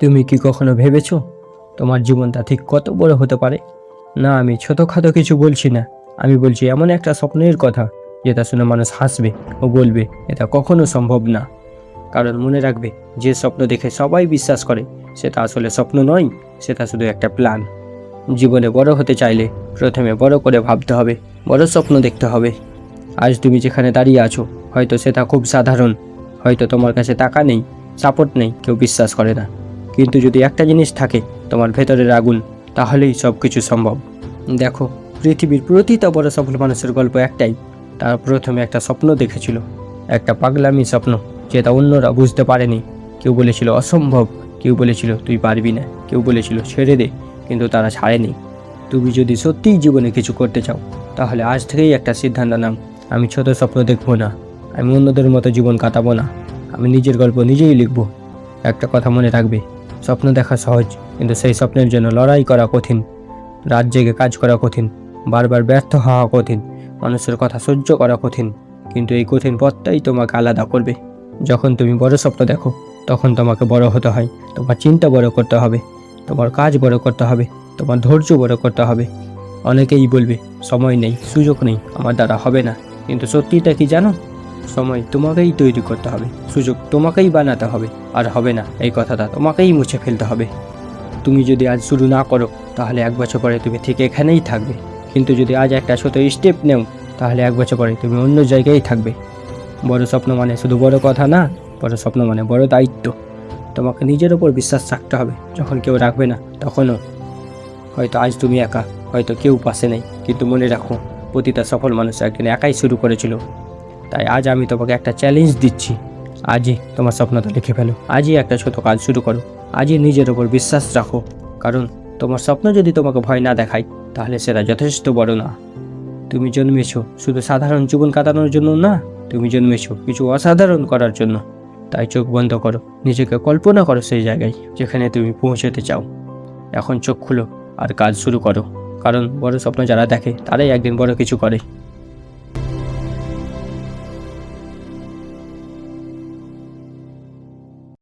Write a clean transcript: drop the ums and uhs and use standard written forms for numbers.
তুমি কি কখনো ভেবেছো তোমার জীবনটা ঠিক কত বড় হতে পারে? না, আমি ছোটোখাটো কিছু বলছি না। আমি বলছি এমন একটা স্বপ্নের কথা যেটা শুনে মানুষ হাসবে ও বলবে এটা কখনো সম্ভব না। কারণ মনে রাখবে, যে স্বপ্ন দেখে সবাই বিশ্বাস করে সেটা আসলে স্বপ্ন নয়, সেটা শুধু একটা প্ল্যান। জীবনে বড় হতে চাইলে প্রথমে বড় করে ভাবতে হবে, বড় স্বপ্ন দেখতে হবে। আজ তুমি যেখানে দাঁড়িয়ে আছো, হয়তো সেটা খুব সাধারণ, হয়তো তোমার কাছে টাকা নেই, সাপোর্ট নেই, কেউ বিশ্বাস করে না। কিন্তু যদি একটা জিনিস থাকে, তোমার ভেতরের আগুন, তাহলেই সব কিছু সম্ভব। দেখো, পৃথিবীর প্রতিটা বড় সফল মানুষের গল্প একটাই। তার প্রথমে একটা স্বপ্ন দেখেছিল, একটা পাগলামি স্বপ্ন, যেটা অন্যরা বুঝতে পারেনি। কেউ বলেছিল অসম্ভব, কেউ বলেছিল তুই পারবি না, কেউ বলেছিল ছেড়ে দে, কিন্তু তারা ছাড়েনি। তুমি যদি সত্যিই জীবনে কিছু করতে চাও, তাহলে আজ থেকেই একটা সিদ্ধান্ত নাও। আমি ছোট স্বপ্ন দেখবো না, আমি অন্যদের মতো জীবন কাটাবো না, আমি নিজের গল্প নিজেই লিখব। একটা কথা মনে রাখবে, স্বপ্ন দেখা সহজ, কিন্তু সেই স্বপ্নের জন্য লড়াই করা কঠিন। রাত জেগে কাজ করা কঠিন, বারবার ব্যর্থ হওয়া কঠিন, মানুষের কথা সহ্য করা কঠিন। কিন্তু এই কঠিন পথটাই তোমাকে আলাদা করবে। যখন তুমি বড় স্বপ্ন দেখো, তখন তোমাকে বড় হতে হয়। তোমার চিন্তা বড় করতে হবে, তোমার কাজ বড় করতে হবে, তোমার ধৈর্য বড় করতে হবে। অনেকেই বলবে সময় নেই, সুযোগ নেই, আমার দ্বারা হবে না। কিন্তু সত্যিটা কি জানো? সময় তোমাকেই তৈরি করতে হবে, সুযোগ তোমাকেই বানাতে হবে, আর হবে না এই কথাটা তোমাকেই মুছে ফেলতে হবে। তুমি যদি আজ শুরু না করো, তাহলে 1 বছর পরে তুমি ঠিক এখানেই থাকবে। কিন্তু যদি আজ একটা ছোট স্টেপ নেও, তাহলে 1 বছর পরে তুমি অন্য জায়গায় থাকবে। বড় স্বপ্ন মানে শুধু বড় কথা না, বড় স্বপ্ন মানে বড় দায়িত্ব। তোমাকে নিজের ওপর বিশ্বাস রাখতে হবে, যখন কেউ রাখবে না তখনও। হয়তো আজ তুমি একা, হয়তো কেউ পাশে নেই, কিন্তু মনে রাখো, প্রতিটা সফল মানুষ একদিন একাই শুরু করেছিল। তাই আজ আমি তোমাকে একটা চ্যালেঞ্জ দিচ্ছি। আজই তোমার স্বপ্নটা লিখে ফেলো, আজই একটা ছোট কাজ শুরু করো, আজই নিজের ওপর বিশ্বাস রাখো। কারণ তোমার স্বপ্ন যদি তোমাকে ভয় না দেখায়, তাহলে সেটা যথেষ্ট বড় না। তুমি জন্মেছো শুধু সাধারণ জীবন কাটানোর জন্য না, তুমি জন্মেছো কিছু অসাধারণ করার জন্য। তাই চোখ বন্ধ করো, নিজেকে কল্পনা করো সেই জায়গায় যেখানে তুমি পৌঁছতে চাও। এখন চোখ খুলো আর কাজ শুরু করো। কারণ বড় স্বপ্ন যারা দেখে, তারাই একদিন বড় কিছু করে।